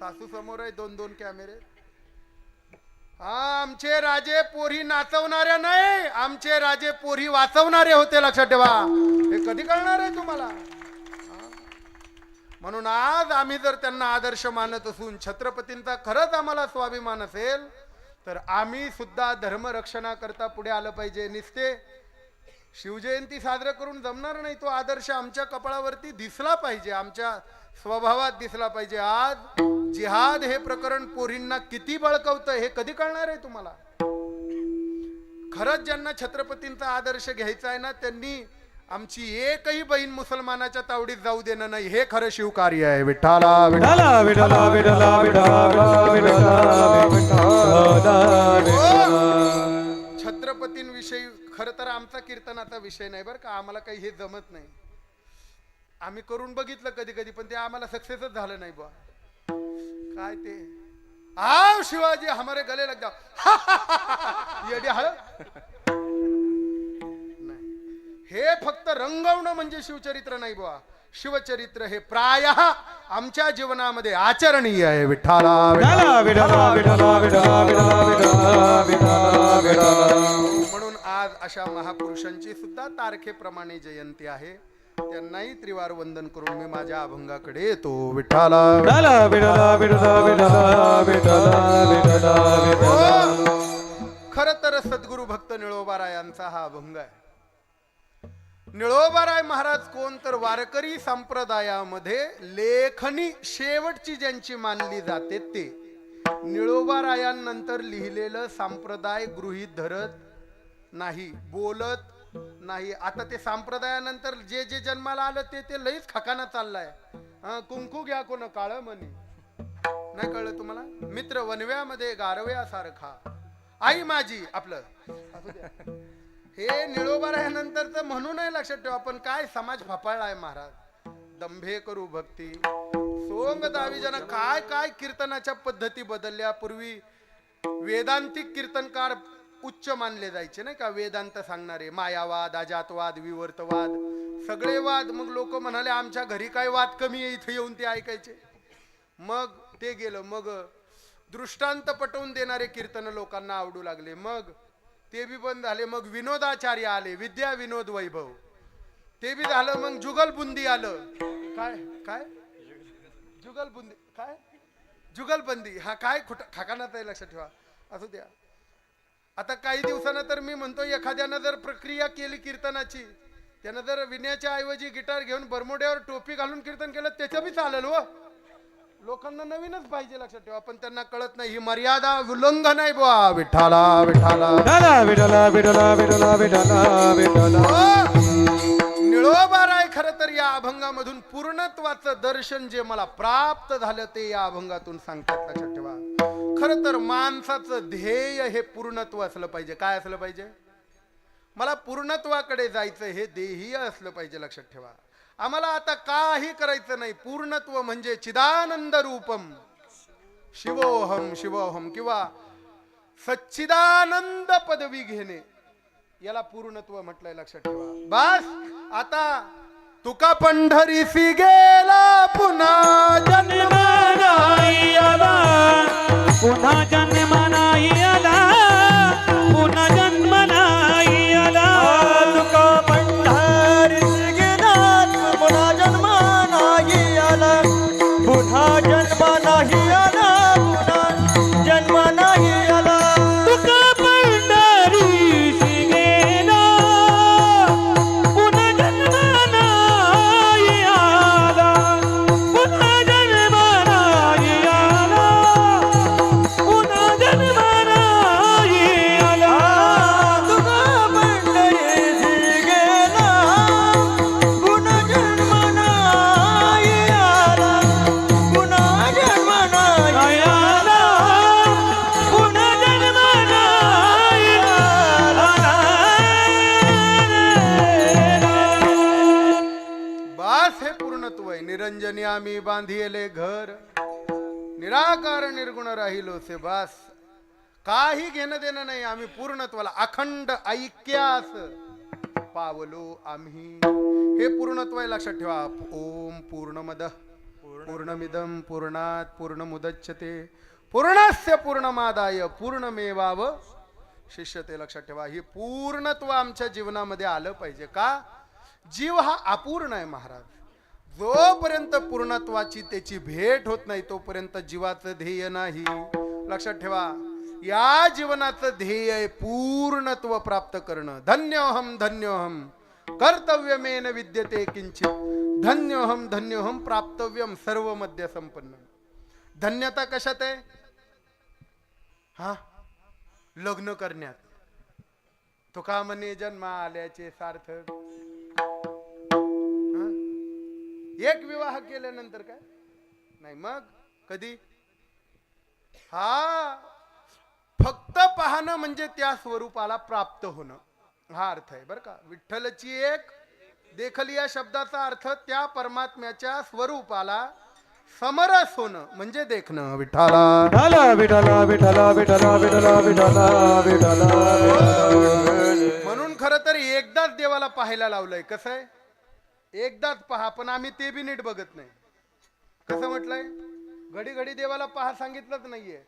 सासू समोर आहे, दोन दोन कॅमेरे. आमचे राजे पोरी नाचवणाऱ्या नाही, आमचे राजे पोरी वाचवणारे होते, लक्षात ठेवा. हे कधी कळणार आहे तुम्हाला? म्हणून आज आम्ही जर त्यांना आदर्श मानत असून छत्रपतींचा खरंच आम्हाला स्वाभिमान असेल तर आम्ही सुद्धा धर्मरक्षणाकरता पुढे आलं पाहिजे. निस्ते शिवजयंती साजरा करून जमणार नाही, तो आदर्श आमच्या कपाळावरती दिसला पाहिजे, आमच्या स्वभावात दिसला पाहिजे. आज जिहाद हे प्रकरण पोरींना किती बळकवतं हे कधी कळणार आहे तुम्हाला? खरंच ज्यांना छत्रपतींचा आदर्श घ्यायचा आहे ना, त्यांनी आमची एकही बहीण मुसलमानाच्या तावडीत जाऊ देणं नाही, हे खरं शिवकार्य आहे. विठ्ठला विठ्ठला विठ्ठला विठ्ठला छत्रपतींविषयी खरं तर आमचा कीर्तनाचा विषय नाही बरं का, आम्हाला काही हे जमत नाही. आम्ही करून बघितलं कधी कधी, पण ते आम्हाला सक्सेसच झालं नाही बुवा. काय ते आओ शिवाजी हमारे गले लग जाओ येडे हळ नाही. हे फक्त रंगवणं म्हणजे शिवचरित्र नाही बुवा. शिवचरित्र हे प्रायः आमच्या जीवनामध्ये आचरणीय आहे. विठ्ठला म्हणून आज अशा महापुरुषांची सुद्धा तारखेप्रमाणे जयंती आहे. त्यांनाही त्रिवार वंदन करून मी माझ्या अभंगाकडे येतो. विठ्ठला खर तर सद्गुरु भक्त निळोबारायांचा हा अभंग आहे. निळोबाराय महाराज कोण तर वारकरी संप्रदायामध्ये लेखनी शेवटची ज्यांची मानली जाते ते निळोबारायांनंतर लिहिलेलं संप्रदाय गृहीत धरत नाही, बोलत नाही. आता ते संप्रदायानंतर जे जे जन्माला आलं ते ते लईच खकाना चाललाय. कुंकू घ्या कोण काळ म्हणे, नाही कळलं तुम्हाला? मित्र वनव्यामध्ये गारव्यासारखा आई माझी आपलं हे निळोबारायानंतरच म्हणून नाही. लक्षात ठेवा. पण काय समाज फपाळलाय महाराज. दंभे करू भक्ती सोंग दावी जन काय काय कीर्तनाच्या पद्धती बदलल्या. पूर्वी वेदांतिक कीर्तनकार उच्च मानले जायचे नाही का, वेदांत सांगणारे. मायावाद, अजातवाद, विवर्तवाद सगळे वाद. मग लोक म्हणाले आमच्या घरी काय वाद कमी आहे, इथे येऊन ते ऐकायचे. मग ते गेलं. मग दृष्टांत पटवून देणारे कीर्तन लोकांना आवडू लागले, मग ते बी बंद झाले. मग विनोदाचार्य आले, विद्या विनोद वैभव, ते बी झालं. मग जुगलबुंदी आलं. काय काय जुगलबुंदी, काय जुगलबंदी, हा काय खाकानात आहे, लक्षात ठेवा. असू द्या. आता काही दिवसानं तर मी म्हणतो एखाद्यानं जर प्रक्रिया केली कीर्तनाची, त्यानं जर विण्याच्या ऐवजी गिटार घेऊन बरमोड्यावर टोपी घालून कीर्तन केलं त्याचं बी चालेल हो. लोकांना नवीनच पाहिजे, लक्षात ठेवा. पण त्यांना कळत नाही ही मर्यादा उल्लंघन आहे बुवा. विठ्ठला विठ्ठला विठ्ठला विठ्ठला विठ्ठला विठ्ठला विठ्ठला. निळोबाराय खरं तर या अभंगामधून पूर्णत्वाचं दर्शन जे मला प्राप्त झालं ते या अभंगातून सांगतात. लक्षात ठेवा. खरं तर माणसाचं ध्येय हे पूर्णत्व असलं पाहिजे. काय असलं पाहिजे? मला पूर्णत्वाकडे जायचं, हे ध्येय असलं पाहिजे. लक्षात ठेवा. आम्हाला आता काही करायचं नाही. पूर्णत्व म्हणजे चिदानंद रूपम शिवोहम शिवोहम किंवा सच्चिदानंद पदवी घेणे, याला पूर्णत्व म्हटलंय. लक्षात ठेवा. बस आता तुका पंढरीसी गेला पुन्हा जन्म नाही आला, पुन्हा जन्म नाही आला, पुन्हा जन्म नाही आला. तुका पंढरीस गेला पुन्हा जन्म नाही आला, पुन्हा जन्म नाही आला, पुन्हा जन्म नाही आला. तुका पंढरीसी गेला, पुन्हा जन्म नाही आला, पुन्हा जन्म नाही आला, पुन्हा जन्म नाही आला. तुका पंढरीस गेला पुन्हा जन्म नाही आला, पुन्हा जन्म नाही आला, पुन्हा जन्म नाही आला. बस हे पूर्णत्व आहे. निरंजनी आम्ही बांधिले घर, निराकार निर्गुण राहिलो से. बस काही घेणं देणं नाही. आम्ही पूर्णत्वाला अखंड ऐक्यास पावलो आम्ही, हे पूर्णत्व आहे. लक्षात ठेवा. ओम पूर्णमद पूर्णमिदं पूर्णात् पूर्णमुदच्यते पूर्णस्य पूर्णमादाय पूर्णमेवाव शिष्यते. लक्षात ठेवा, ही पूर्णत्व आमच्या जीवनामध्ये आलं पाहिजे. का? जीव हा अपूर्ण आहे महाराज. जोपर्यंत पूर्णत्वाची त्याची भेट होत नाही तोपर्यंत जीवाचं ध्येय नाही. लक्षात ठेवा, या जीवनाचं ध्येय आहे पूर्णत्व प्राप्त करणं. धन्योहम धन्योहम कर्तव्यमेन विद्यते किंचित धन्योहम धन्योहम प्राप्तव्यम सर्व मध्य संपन्न. धन्यता कशात आहे? हा, लग्न करण्यात. तो का म्हणे जन्म आल्याचे सार्थक. एक विवाह केल्यानंतर काय नाही, मग कधी? हा, फक्त पाहणं म्हणजे त्या स्वरूपाला प्राप्त होणं, हा अर्थ आहे बरं का. विठ्ठलची एक देखली या शब्दाचा अर्थ त्या परमात्म्याच्या स्वरूपाला समरस होणं म्हणजे देखणं. विठ्ठला विठ्ठला विठ्ठला विठ्ठला विठ्ठला विठ्ठला विठ्ठला विठ्ठला. म्हणून खरं तर एकदाच देवाला पाहायला लावलंय. कसं आहे? एकदाच पहा, पण आम्ही ते बी नीट बघत नाही. कसं म्हटलंय? घडी घडी देवाला पहा सांगितलंच नाहीये.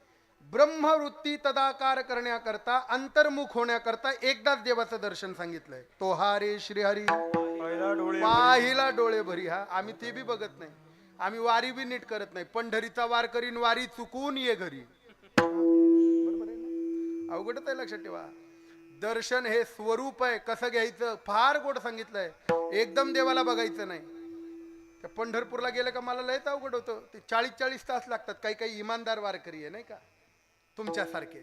ब्रह्मवृत्ती तदाकार करण्याकरता, अंतर्मुख होण्याकरता एकदाच देवाचं दर्शन सांगितलंय. तो हा रे श्रीहरी पाहिला डोळे भरी. हा, आम्ही ते बी बघत नाही. आम्ही वारी बी नीट करत नाही. पंढरीचा वार करीन वारी चुकून ये घरी. बरोबर आहे ना? अवघडच आहे. लक्षात ठेवा, दर्शन हे स्वरूप आहे. कसं घ्यायचं फार गोड सांगितलंय. एकदम देवाला बघायचं नाही. त्या पंढरपूरला गेलं का मला लयच अवघड होतं. ते 40-40 तास लागतात. काही काही इमानदार वारकरी आहे नाही का तुमच्यासारखे,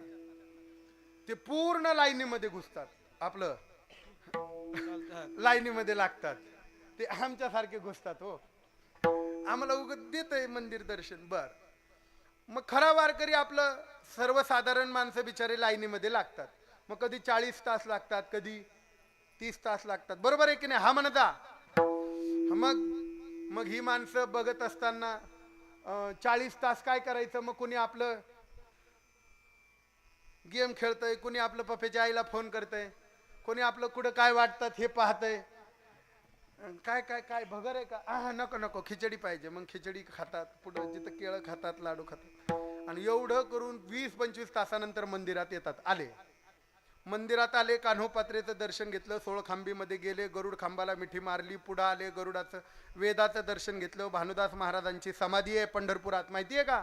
ते पूर्ण लाईनीमध्ये घुसतात. आपलं लाईनीमध्ये लागतात. ते आमच्यासारखे घुसतात. हो, आम्हाला उगत देतंय मंदिर दर्शन. बर, मग खरा वारकरी आपलं सर्वसाधारण माणसं बिचारे लाईनीमध्ये लागतात. मग कधी 40 तास लागतात, कधी 30 तास लागतात. बरोबर आहे की नाही? हा म्हणता. मग ही माणसं बघत असताना 40 तास काय करायचं? मग कोणी आपलं गेम खेळतंय, कोणी आपलं पप्याच्या आईला फोन करतंय, कोणी आपलं कुठं काय वाटतात हे पाहतंय. काय काय काय भगर आहे का? नको नको, खिचडी पाहिजे. मग खिचडी खातात, पुढं जिथं केळं खातात, लाडू खातात. आणि एवढं करून 20-25 तासानंतर मंदिरात येतात. मंदिरात आले, कान्होपात्रेचं दर्शन घेतलं, 16 खांबीमध्ये गेले, गरुड खांबाला मिठी मारली, पुढं आले, गरुडाचं वेदाचं दर्शन घेतलं. भानुदास महाराजांची समाधी आहे पंढरपुरात, माहितीये का?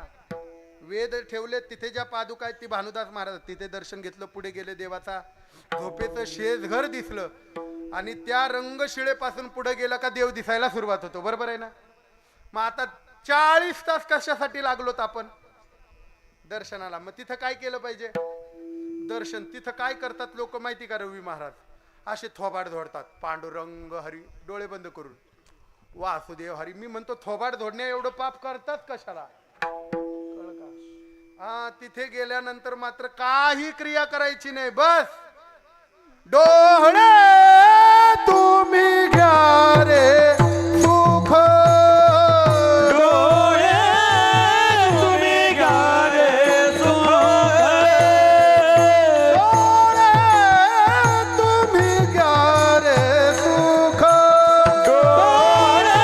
वेद ठेवले तिथे ज्या पादुका आहेत ती भानुदास महाराज, तिथे दर्शन घेतलं. पुढे गेले, देवाचा झोपेचं शेजघर दिसलं. आणि त्या रंगशिळेपासून पुढे गेलं का देव दिसायला सुरुवात होतो. बरोबर आहे ना? मग आता 40 तास कशासाठी लागलोत आपण? दर्शनाला. मग तिथं काय केलं पाहिजे? दर्शन. तिथं काय करतात लोक माहिती का? रवी महाराज असे थोबाड धोडतात. पांडुरंग हरी, डोळे बंद करून वासुदेव हरी. मी म्हणतो थोबाड धोडण्या एवढं पाप करतात कशाला? हा, तिथे गेल्यानंतर मात्र काही क्रिया करायची नाही. बस डोळे तुम्ही घ्या रे सुख, डोळे तुम्ही घ्या रे सुख, डोळे तुम्ही घ्या रे सुख, डोळे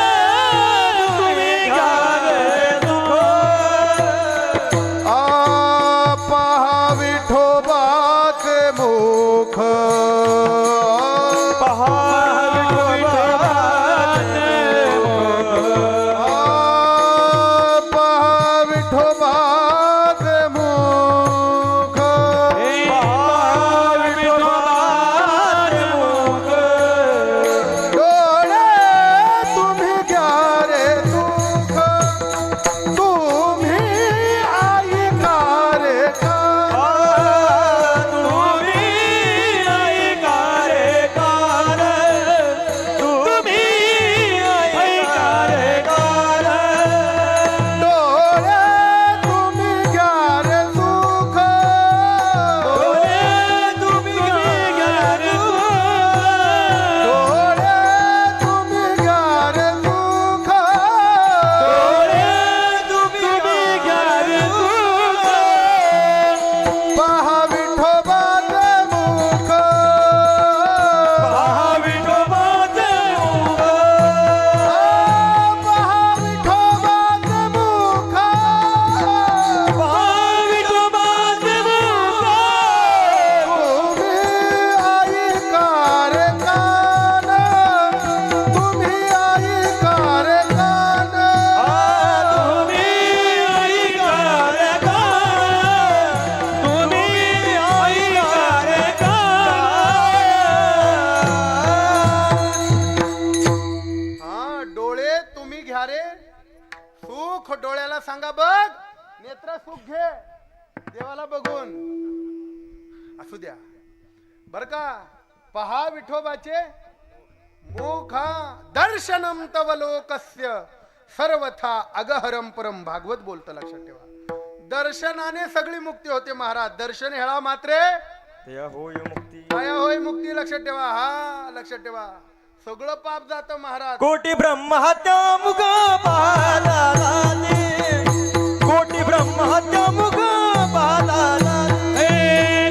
तुम्ही घ्या रे सुख. पहा विठोबाचे मुख, पहा विठोबाचे मुख, पहा विठोबाचे मुख, पहा विठोबाचे मुख. डोळे तुम्ही घ्या रे सुख, तुम्ही ऐका रे तुम्ही ऐका रे कान, तुम्ही ऐका रे कान. डोळे तुम्ही बघ, नेत्र सुख घे देवाला बघून. असू द्या बर का. पहा विठोबाचे मोखा दर्शनम तव लोकस्य सर्वथा अगहरम परम. भागवत बोलतं, लक्षात ठेवा. दर्शनाने सगळी मुक्ती होते महाराज. दर्शन हेळा मात्रे तया होय मुक्ती. काय होय मुक्ती. लक्षात ठेवा. हा लक्षात ठेवा. सगळं पाप जातं महाराज. कोटी ब्रह्महत्या मुख पादालाने, कोटी ब्रह्महत्या मुख पादालाने,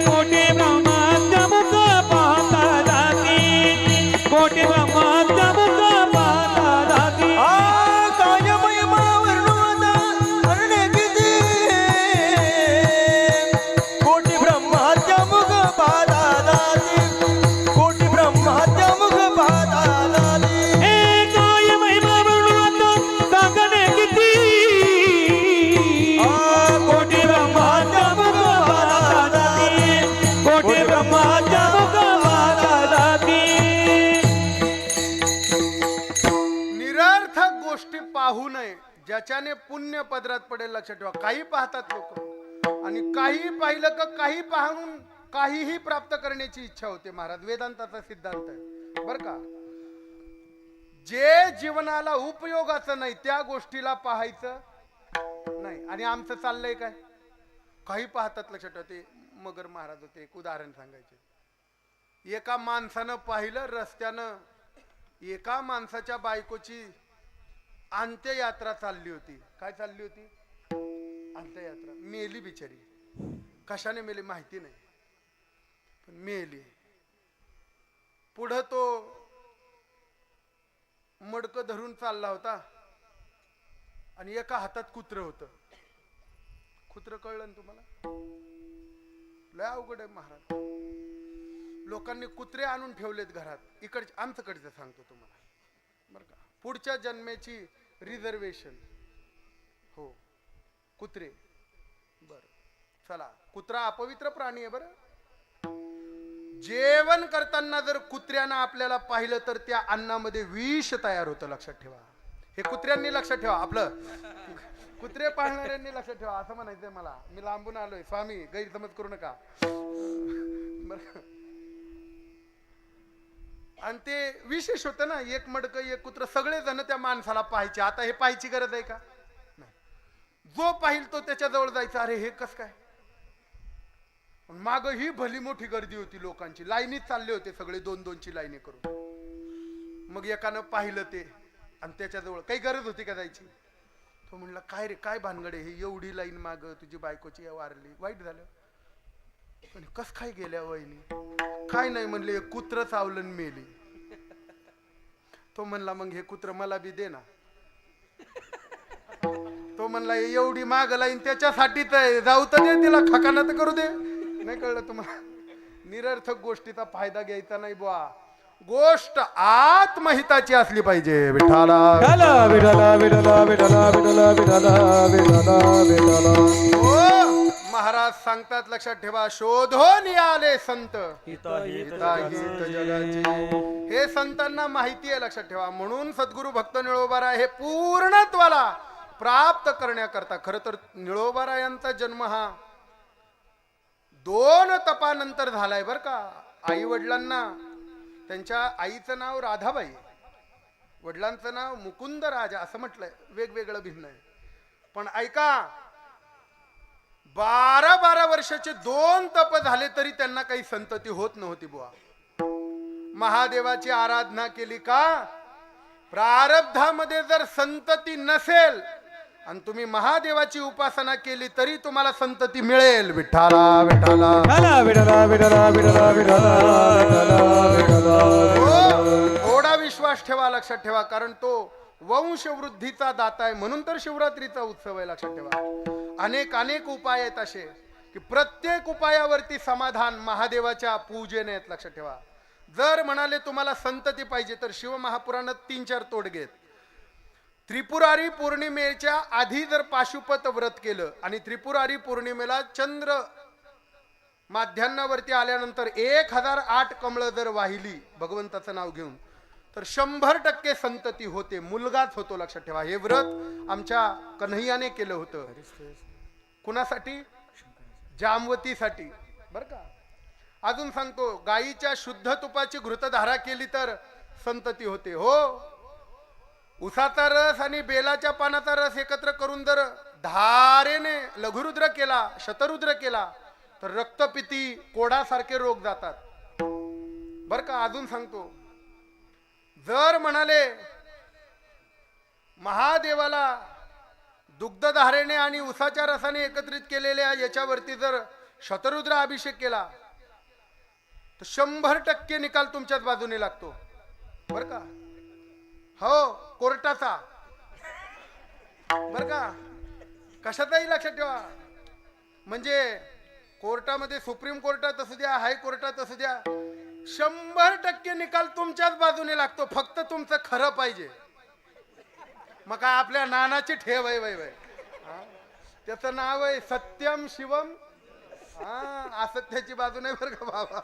कोटी ब्रह्माच्या मुख पाहता जाती, कोटी ब्रह्माच्या मुख पाहता जाती. काय महिमा वर्णवता अरणे किती, कोटी ब्रह्महत्या मुख पादालाने, कोटी ब्रह्महत्या मुख पादालाने. हे काय महिमा वर्णवता सांगणे किती, कोटी ब्रह्माच्या मुख पाहता जाती, कोटी ब्रह्माच्या मुख पाहता जाती. निरर्थक गोष्टी पाहू नये, ज्याच्याने पुण्य पदरात पडेल. लक्षात ठेवा. काही पाहतात लोक आणि काही पाहिलं का काही पाहून काहीही प्राप्त करण्याची इच्छा होते महाराज. वेदांताचा सिद्धांत आहे बर का. जे जीवनाला उपयोगाचं नाही त्या गोष्टीला पाहायचं नाही. आणि आमचं चाललंय काय, काही पाहतात. लक्षात ठेवा. ते मगर महाराज होते, एक उदाहरण सांगायचे. एका माणसानं पाहिलं रस्त्यानं, एका माणसाच्या बायकोची अंत्ययात्रा चालली होती. काय चालली होती? अंत्ययात्रा. मेली बिचारी. कशाने मेली माहिती नाही, पण मेली. पुढं तो मडक धरून चालला होता आणि एका हातात कुत्र होतं. कुत्र कळलं ना तुम्हाला? लय अवघड आहे महाराज. लोकांनी कुत्रे आणून ठेवलेत घरात. इकडचे आमच्याकडचं सांगतो तुम्हाला बरं का. पुढच्या जन्मेची रिझर्वेशन. हो कुत्रे. बर चला. कुत्रा अपवित्र प्राणी आहे बरं. जेवण करताना जर कुत्र्यानं आपल्याला पाहिलं तर त्या अन्नामध्ये विष तयार होतं. लक्षात ठेवा. हे कुत्र्यांनी लक्षात ठेवा. आपलं कुत्रे पाळणाऱ्यांनी लक्षात ठेवा. असं म्हणायचंय मला. मी लांबून आलोय स्वामी, गैरसमज करू नका बरं. आणि ते विशेष होतं ना, एक मडक एक कुत्र सगळे जण त्या माणसाला पाहायचे. आता हे पाहायची गरज आहे का? नाही. जो पाहिल तो त्याच्या जवळ जायचा. अरे हे कस काय. माग ही भली मोठी गर्दी होती लोकांची. लाईनीत चालले होते सगळे, 2-2ची लाईनी करून. मग एकानं पाहिलं ते आणि त्याच्याजवळ. काही गरज होती का जायची? तो म्हणला काय रे काय भानगडे, हे एवढी लाईन माग तुझी बायकोची वारली, वाईट झालं. पण कस काय गेल्या वहिनी? काय नाही म्हणले, कुत्र चावलं मेली. तो म्हणला मग हे कुत्र मला बी दे ना. तो म्हणला एवढी माग लाईन त्याच्यासाठी तर जाऊ तर दे, तिला खकाना तर करू दे. नाही कळलं तुम्हाला? निरर्थक गोष्टीचा फायदा घ्यायचा नाही बुवा. गोष्ट आत्महिताची असली पाहिजे. विठाला विठाला विठाला विठाला विठाला विठाला विठाला विठाला विठाला. हो महाराज सांगतात, लक्षात ठेवा. शोधून आले संत हिताहित हिताहित जगाचे. हे संतांना माहिती आहे. लक्षात ठेवा. म्हणून सद्गुरु भक्त निळोबाराय हे पूर्णत्वाला प्राप्त करण्याकरता. खर तर निळोबारायांचा जन्म हा 2 तपानंतर झालाय बर का. आई वडिलांना, त्यांच्या आईचं नाव राधाबाई, वडिलांचं नाव मुकुंद राजा असं म्हटलंय. वेगवेगळं भिन्न आहे. पण ऐका, 12 वर्षाचे 2 तप झाले तरी त्यांना काही संतती होत नव्हती बुवा. महादेवाची आराधना केली का, प्रारब्धामध्ये जर संतती नसेल आणि तुम्ही महादेवाची उपासना केली तरी तुम्हाला संतती मिळेल. विठाला विठाला विठाला विठाला विठाला विठाला विठाला विठाला. थोडा विश्वास ठेवा. लक्षात ठेवा. कारण तो वंशवृद्धीचा दाता आहे. म्हणून तर शिवरात्रीचा उत्सव आहे. लक्षात ठेवा. अनेक उपाय आहेत असे की प्रत्येक उपायावरती समाधान महादेवाच्या पूजेने आहेत. लक्षात ठेवा. जर म्हणाले तुम्हाला संतती पाहिजे तर शिवमहापुराणात 3-4 तोडगे आहेत. त्रिपुरारी पौर्णिमेच्या आधी जर पाशुपत व्रत केलं आणि त्रिपुरारी पौर्णिमेला चंद्र माध्यान्नावरती आल्यानंतर 1008 कमळ जर वाहिली भगवंताचं नाव घेऊन, तर 100% संतती होते, मुलगाच होतो. लक्षात ठेवा. हे व्रत आमच्या कन्हैयाने केलं होतं. कुणासाठी? जामवतीसाठी. बर का. अजून सांगतो, गाईच्या शुद्ध तुपाची घृतधारा केली तर संतती होते. हो, उसाचा रस आणि बेलाच्या पानाचा रस एकत्र करून जर धारेने लघुरुद्र केला, शतरुद्र केला, तर रक्तपिती, कोडासारखे रोग जातात. बर का. अजून सांगतो, जर म्हणाले महादेवाला दुग्धधारेने आणि उसाच्या रसाने एकत्रित केलेल्या याच्यावरती जर शतरुद्र अभिषेक केला तर 100% निकाल तुमच्याच बाजूने लागतो. बर का. हो, कोर्टाचा. बर का. कशाचाही लक्षात ठेवा. म्हणजे कोर्टामध्ये, सुप्रीम कोर्टात असू द्या, हायकोर्टात असू द्या, 100% निकाल तुमच्याच बाजूने लागतो. फक्त तुमचं खरं पाहिजे. मग काय आपल्या नानाची ठेव आहे. वय त्याचं नाव आहे सत्यम शिवम. असत्याची बाजू नाही बरं का बाबा.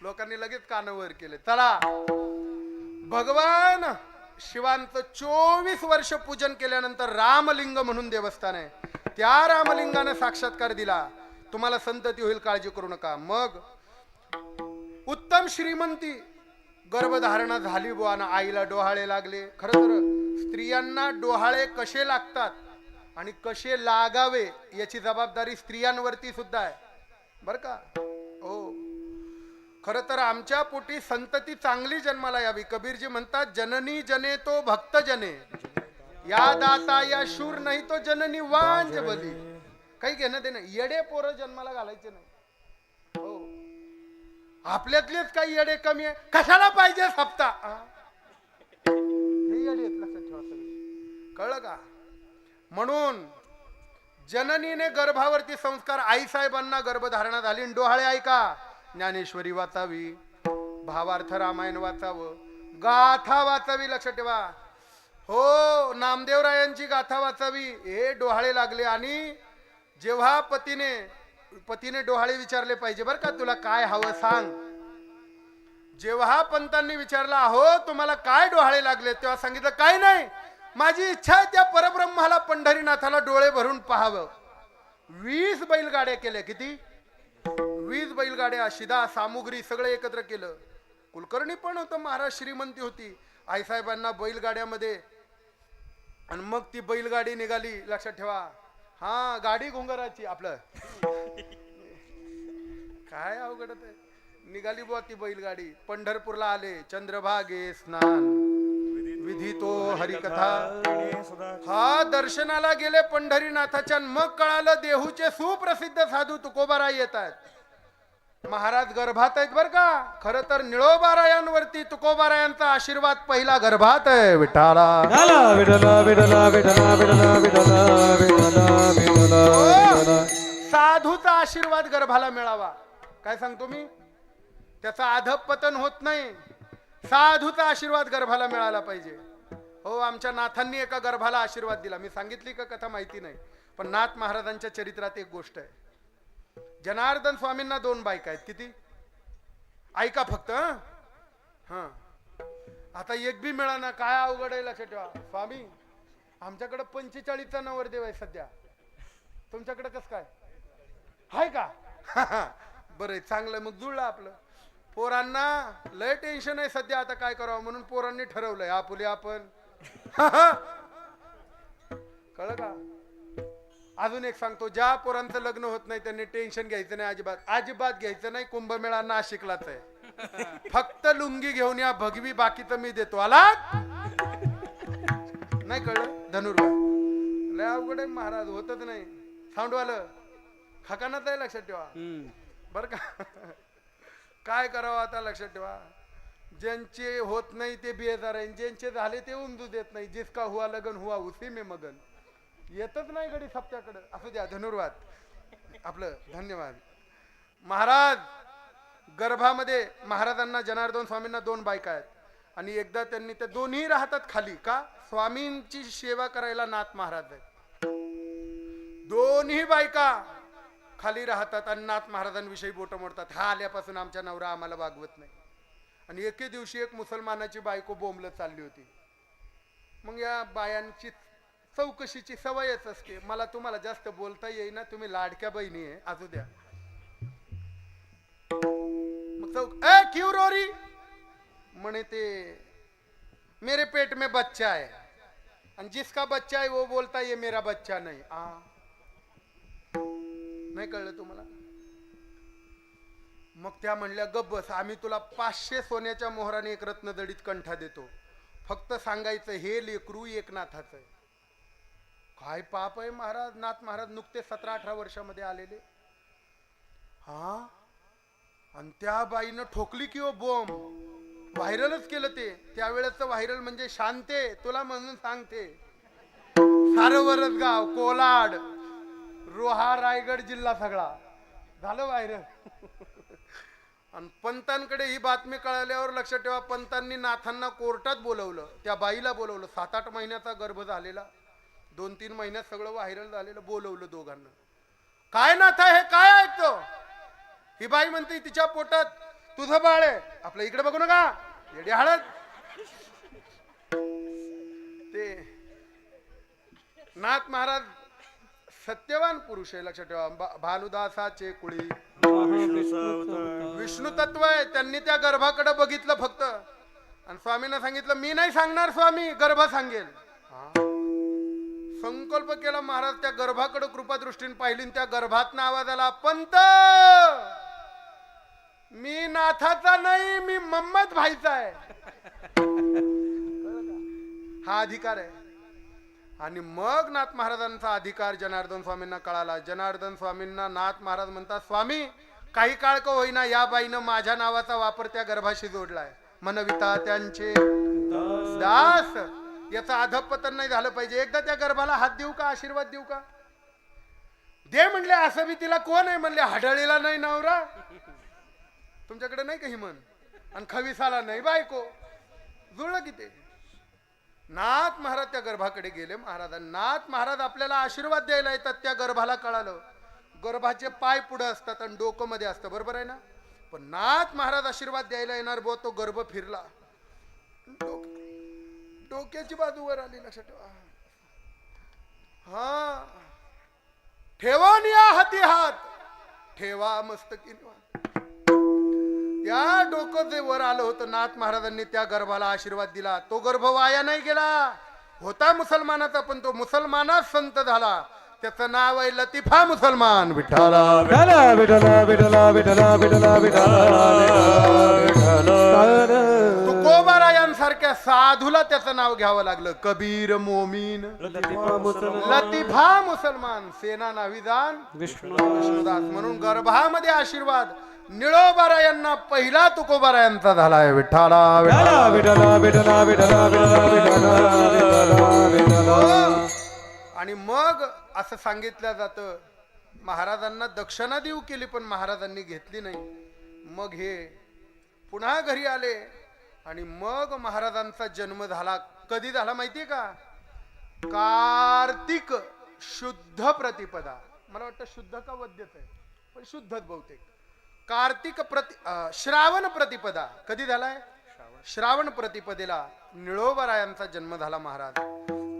लोकांनी लगेच कानावर केले. चला, भगवान शिवांचं 24 वर्ष पूजन केल्यानंतर रामलिंग म्हणून देवस्थान आहे. त्या रामलिंगाने साक्षात्कार दिला, तुम्हाला संतती होईल, काळजी करू नका. मग उत्तम श्रीमंती गर्भधारणा झाली बुवा ना, आईला डोहाळे लागले. खरं तर स्त्रियांना डोहाळे कसे लागतात आणि कसे लागावे याची जबाबदारी स्त्रियांवरती सुद्धा आहे. बर का. हो, खर तर आमच्या पोटी संतती चांगली जन्माला यावी. कबीरजी म्हणतात, जननी जने तो भक्त जने, या दाता या शूर नाही तो जननी वांज बली. काही घेणं देणं. येडे पोरं जन्माला घालायचे नाही. हो, आपल्यातलेच काही येडे कमी आहे. कशाला पाहिजे सप्ता. हे येडे आहेत, लक्षात ठेवा सगळे. कळलं का. म्हणून जननीने गर्भावरती संस्कार, आईसाहेबांना गर्भधारणा झाली, डोहाळे ऐका, ज्ञानेश्वरी वाचावी, भावार्थ रामायण वाचावं, गाथा वाचावी. लक्षात ठेवा. हो, नामदेवरायांची गाथा वाचावी. हे डोहाळे लागले. आणि जेव्हा पतीने डोहाळे विचारले पाहिजे बर का, तुला काय हवं सांग. जेव्हा पंतांनी विचारला, हो तुम्हाला काय डोहाळे लागले, तेव्हा सांगितलं, काय नाही, माझी इच्छा आहे त्या परब्रह्माला पंढरीनाथाला डोळे भरून पाहावं. 20 बैलगाड्या केल्या. किती? 20 बैलगाड्या, शिदा, सामुग्री सगळं एकत्र केलं. कुलकर्णी पण होतं, महाराज श्रीमंती होती. आईसाहेबांना बैलगाड्यामध्ये, आणि मग ती बैलगाडी निघाली. लक्षात ठेवा. हा, गाडी घोंगराची. आपलं काय अवघड आहे. निघाली बुवा ती बैलगाडी. पंढरपूरला आले. चंद्रभागे स्नान विधी तो हरिकथा. हा, दर्शनाला गेले पंढरीनाथाच्या. मग कळालं देहूचे सुप्रसिद्ध साधू तुकोबाराय येत आहेत. महाराज गर्भात आहेत बर का. खर तर निळोबारायांवरती तुकोबारायांचा आशीर्वाद पहिला गर्भात आहे. विठाला विठला विठला विठला विठला विठला विठला विठला. साधूचा आशीर्वाद गर्भाला मिळावा. काय सांगतो मी, त्याचा अधपतन होत नाही. साधूचा आशीर्वाद गर्भाला मिळाला पाहिजे. हो, आमच्या नाथांनी एका गर्भाला आशीर्वाद दिला. मी सांगितली का कथा माहिती नाही, पण नाथ महाराजांच्या चरित्रात एक गोष्ट आहे. जनार्दन स्वामींना 2 बायका आहेत. किती? ऐका फक्त. हा, आता एक बी मिळाना. काय अवघड आहे. लक्षात ठेवा. स्वामी, आमच्याकडे 45चा नवरदेव आहे सध्या. तुमच्याकडे कसं काय आहे का? बरं, चांगलं. मग जुळलं आपलं. पोरांना लय टेन्शन आहे सध्या. आता काय करावं म्हणून पोरांनी ठरवलंय, आपुले आपण. कळलं का. अजून एक सांगतो, ज्या पोरांचं लग्न होत नाही त्यांनी टेन्शन घ्यायचं नाही. अजिबात अजिबात घ्यायचं नाही. कुंभमेळा नाशिकलाच आहे. फक्त लुंगी घेऊन या भगवी, बाकीचं मी देतो. आला नाही. कळलं. धनुर्वाद लय अवघड आहे महाराज. होतच नाही. साऊंडवालं खकानाच आहे. लक्षात ठेवा बर का. काय करावं आता. लक्षात ठेवा. ज्यांचे होत नाही ते बेजार आहे, ज्यांचे झाले ते उमजू देत नाही. जिसका हुआ लगन हुआ उसी में मगन. येतच नाही गडी सप्त्याकडे. असू द्या. धनुर्वाद आपलं. धन्यवाद. महाराज गर्भामध्ये, महाराजांना जनार्दन स्वामींना 2 बायका आहेत. आणि एकदा त्यांनी ते दोन्ही राहतात खाली. का? स्वामींची सेवा करायला नाथ महाराज आहेत. दोन्ही बायका खाली राहतात आणि नाथ महाराजांविषयी बोट मोडतात. हा आल्यापासून आमच्या नवरा आम्हाला वागवत नाही. आणि एके दिवशी एक मुसलमानाची बायको बोंबलत चालली होती. मग या बायांची चौकशीची सवयच असते. मला तुम्हाला जास्त बोलता येईना, तुम्ही लाडक्या बहिणी आहे, असू द्या. मग क्यों रो रही म्हणे, ते मेरे पेट में बच्चा है, आणि जिसका बच्चा है वो बोलता ये मेरा बच्चा नहीं. नाही कळलं तुम्हाला? मग त्या म्हणल्या गप्प बस, आम्ही तुला 500 सोन्याच्या मोहराने एक रत्नजडीत कंठा देतो, फक्त सांगायचं हे लेकरू एकनाथाचं आहे. काय पाप आहे महाराज. नाथ महाराज नुकते 17-18 वर्षामध्ये आलेले. हा, आणि त्या बाईनं ठोकली की हो बोंब, व्हायरलच केलं ते. त्यावेळेच व्हायरल म्हणजे शांते तुला म्हणून सांगते. सारवरच गाव, कोलाड, रोहा, रायगड जिल्हा सगळा झालं व्हायरल. आणि पंतांकडे ही बातमी कळाल्यावर लक्षात ठेवा, पंतांनी नाथांना कोर्टात बोलवलं, त्या बाईला बोलवलं. 7-8 महिन्याचा गर्भ झालेला, 2-3 महिन्यात सगळं व्हायरल झालेलं. बोलवलं दोघांना. काय नाथा हे काय ऐकतो? ही बाई म्हणते तिच्या पोटात तुझं बाळ आहे. आपलं इकडे बघू नका, येडी हळद. ते नाथ महाराज सत्यवान पुरुष आहे, लक्षात ठेवा. भानुदासाचे कुळी विष्णू तत्व आहे. त्यांनी त्या गर्भाकडे बघितलं फक्त, आणि स्वामींना सांगितलं मी नाही सांगणार स्वामी, गर्भ सांगेल. संकल्प केला महाराज. त्या गर्भाकडे कृपा दृष्टीने पाहिली, त्या गर्भातनं आवाज आला, पंत मी नाथाचा नाही, मी मम्मद भाईचा आहे. हा अधिकार आहे. आणि मग नाथ महाराजांचा अधिकार जनार्दन स्वामींना कळाला. जनार्दन स्वामींना नाथ महाराज म्हणतात, स्वामी काही काळ का होईना या बाईनं माझ्या नावाचा वापर त्या गर्भाशी जोडलाय. मनविता त्यांचे दास. याचा अधपतन नाही झालं पाहिजे. एकदा त्या गर्भाला हात देऊ का, आशीर्वाद देऊ का? दे म्हणले. असं बी तिला कोण आहे म्हणले, हडळीला नाही नवरा, तुमच्याकडे नाही काही म्हण, आणि खविसाला नाही बायको. जुळलं की ते. नाथ महाराज त्या गर्भाकडे गेले. नाथ महाराज आपल्याला आशीर्वाद द्यायला येतात. त्या गर्भाला कळालं गर्भाचे पाय पुढे असतात आणि डोकं मध्ये असतं, बरोबर आहे ना? पण नाथ महाराज आशीर्वाद द्यायला येणार बो, तो गर्भ फिरला, डोक्याची बाजू वर आली, लक्षात ठेवा. हा, ठेवा या हाती हात, ठेवा मस्तकी. त्या डोकं जे वर आलं होतं, नाथ महाराजांनी त्या गर्भाला आशीर्वाद दिला. तो गर्भ वाया नाही गेला, होता मुसलमानाचा, पण तो मुसलमानाच संत झाला. त्याचं नाव आहे लतिफा मुसलमान. विठाला विठला विठला विठला विठला विठला विठला. तुकोबारायांसारख्या साधूला त्याचं नाव घ्यावं लागलं. कबीर मोमीन लतिफा मुसलमान, सेना नाविदान विष्णुदास. म्हणून गर्भामध्ये आशीर्वाद निळोबारायांना पहिला तुकोबारायांचा झालाय. विठाला विठला विठला विठला विठला विठला. आणि मग असं सांगितलं जातं, महाराजांना दक्षिणा देऊ केली पण महाराजांनी घेतली नाही. मग हे पुन्हा घरी आले आणि मग महाराजांचा जन्म झाला. कधी झाला माहितीये का? कार्तिक शुद्ध प्रतिपदा. मला वाटतं शुद्ध का वद्यच आहे, पण शुद्धच बहुतेक. कार्तिक श्रावण प्रतिपदा. कधी झालाय? श्रावण प्रतिपदेला निळोबारायांचा जन्म झाला. महाराज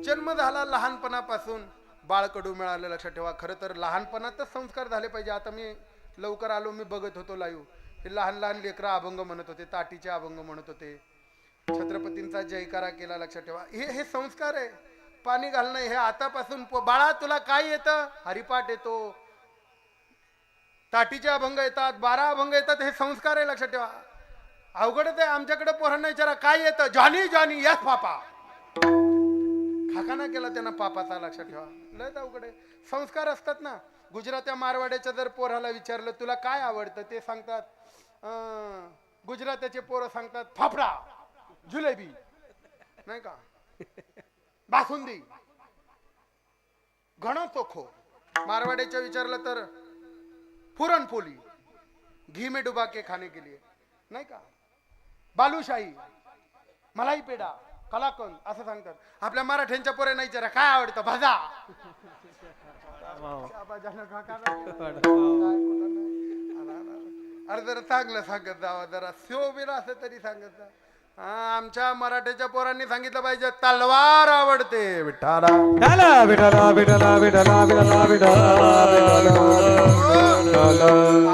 जन्म झाला, लहानपणापासून बाळकडू मिळालं. लक्षात ठेवा, खरं तर लहानपणातच संस्कार झाले पाहिजे. आता मी लवकर आलो, मी बघत होतो लाईव्ह, हे लहान लहान लेकरं अभंग म्हणत होते, ताटीचे अभंग म्हणत होते, छत्रपतींचा जयकारा केला. लक्षात ठेवा, हे संस्कार आहे. पाणी घालणं हे आतापासून. बाळा तुला काय येतं? हरिपाठ येतो, ताटीचे अभंग येतात, 12 अभंग येतात, हे संस्कार आहे. लक्षात ठेवा, अवघडच आहे. आमच्याकडे पोरांना विचारा काय येतं? Johnny Johnny yes papa. खाकाना केला त्यांना पापाचा. लक्षात ठेवा, लय अवघड आहे. संस्कार असतात ना. गुजरात्या मारवाड्याच्या जर पोराला विचारलं तुला काय आवडतं, ते सांगतात गुजरात्याचे पोरं सांगतात फाफडा, जिलेबी, नाही का, बासुंदी, घणं चोखो. मारवाड्याच्या विचारलं तर पुरणपोली, घी में डुबा के खाने के लिए, नाही का, बालूशाही, मलाई पेडा, कलाकंद, असं सांगतात. आपल्या मराठ्यांच्या पोरे नाही विचारा काय आवडतं? भाजा. अरे जरा चांगलं सांगत जावा, जरा शोभेल असं तरी सांगत जा. हा, आमच्या मराठीच्या पोरांनी सांगितलं पाहिजे तलवार आवडते विठाला. विठाला विठाला विठाला विठाला विठाला विठाला विठाला.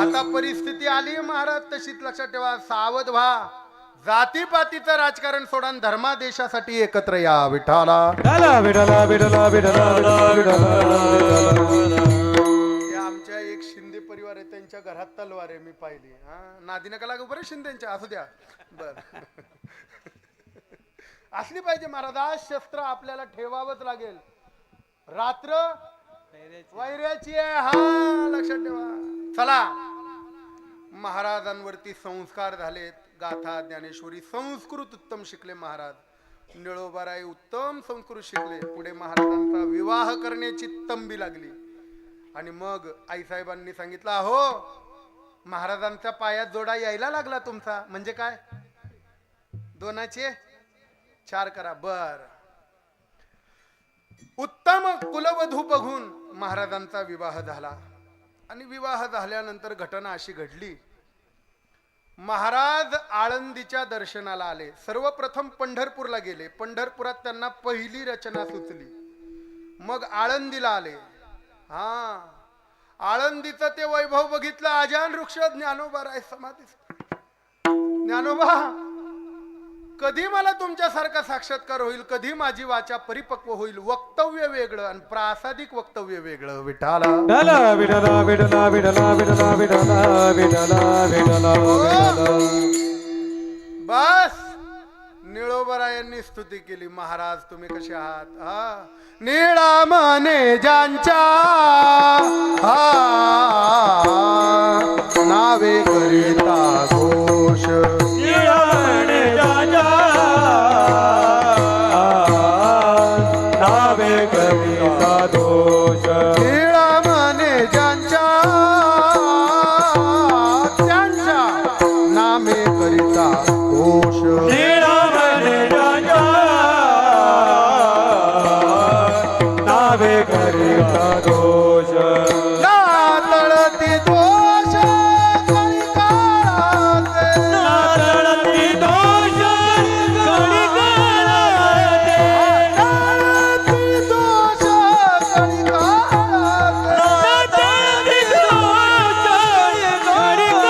आता परिस्थिती आली महाराज तशीच लक्षात ठेवा, सावध व्हा. जातीपातीचं राजकारण सोडून धर्मादेशासाठी एकत्र या विठाला. विठाला विठाला विठाला विठाला विठाला. हे आमच्या एक शिंदे परिवार आहे, त्यांच्या घरात तलवार आहे, मी पाहिली. हा, नादी नका लागू बरं शिंदेच्या, असू द्या. बर असली पाहिजे महाराज. आज शस्त्र आपल्याला ठेवावंच लागेल. रात्र वैऱ्याची आहे, हा लक्षात ठेवा. चला, महाराजांवरती संस्कार झालेत. गाथा ज्ञानेश्वरी संस्कृत उत्तम शिकले महाराज. निळोबाराय उत्तम संस्कृत शिकले. पुढे महाराजांचा विवाह करण्याची तंबी लागली. आणि मग आईसाहेबांनी सांगितलं, हो महाराजांच्या पायात जोडा यायला लागला तुमचा. म्हणजे काय, दोनाचे 4 करा. बर, उत्तम कुलवधू बघून महाराजांचा विवाह झाला. आणि विवाह झाल्यानंतर घटना अशी घडली, महाराज आळंदीच्या दर्शनाला आले. सर्वप्रथम पंढरपूरला गेले. पंढरपुरात त्यांना पहिली रचना सुचली. मग आळंदीला आले. हा, आळंदीचं ते वैभव बघितलं. आजान वृक्ष ज्ञानोबा राय समाधी. ज्ञानोबा, कधी मला तुमच्यासारखा साक्षात्कार होईल, कधी माझी वाचा परिपक्व होईल. वक्तव्य वेगळं आणि प्रासादिक वक्तव्य वेगळं विठाला. विठाला विठाला विठाला विठाला विठाला विठाला विठाला विठाला विठाला. बस, निळोबरायांनी स्तुती केली. महाराज तुम्ही कसे आहात? हा, निळा माने ज्यांच्या हा नावे करिता घोष. नावे करिता दोष. निळा माने ज्यांच्या त्यांच्या नामे करिता घोष. नावे करिता दोष. नातळती दोष कलिकाळाचे. नातळती दोष कलिकाळाचे. नातळती दोष कलिकाळाचे. नातळती दोष कलिकाळाचे.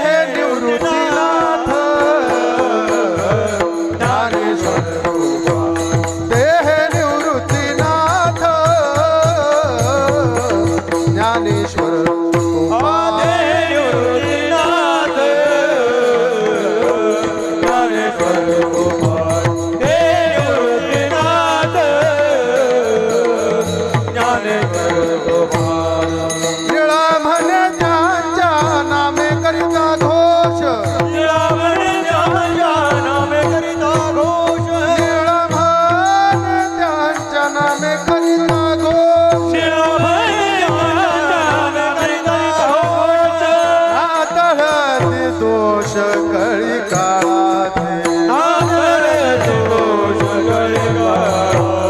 हे निवृत्तीनाथ ज्ञानेश्वर रूपा. देह निवृत्तीनाथ ज्ञानेश्वर रूपा. निळा म्हणे ज्यांच्या नामे करिता घोष. निळा म्हणे त्यांच्या नामे करिता घोष. नातळती दोष कळी काळाचे. नातळती दोष कळी काळाचे.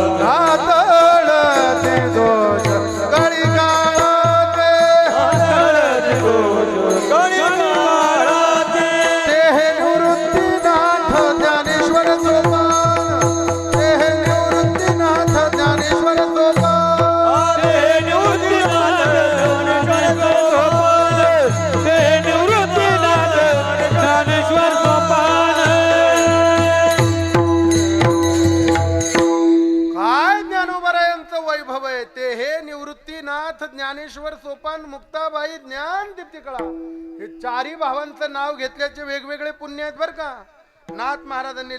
देह निवृत्तीनाथ ज्ञानेश्वर सोपान. देह निवृत्तीनाथ ज्ञानेश्वर सोपान. काय ज्ञानोबरायांचं वैभव आहे ते. हे निवृत्तीनाथ ज्ञानेश्वर सोपान मुक्ताबाई ज्ञान दीप्ती कळा. हे 4ही भावांचं नाव घेतल्याचे वेगवेगळे पुण्य आहेत बर का. नाथ महाराजांनी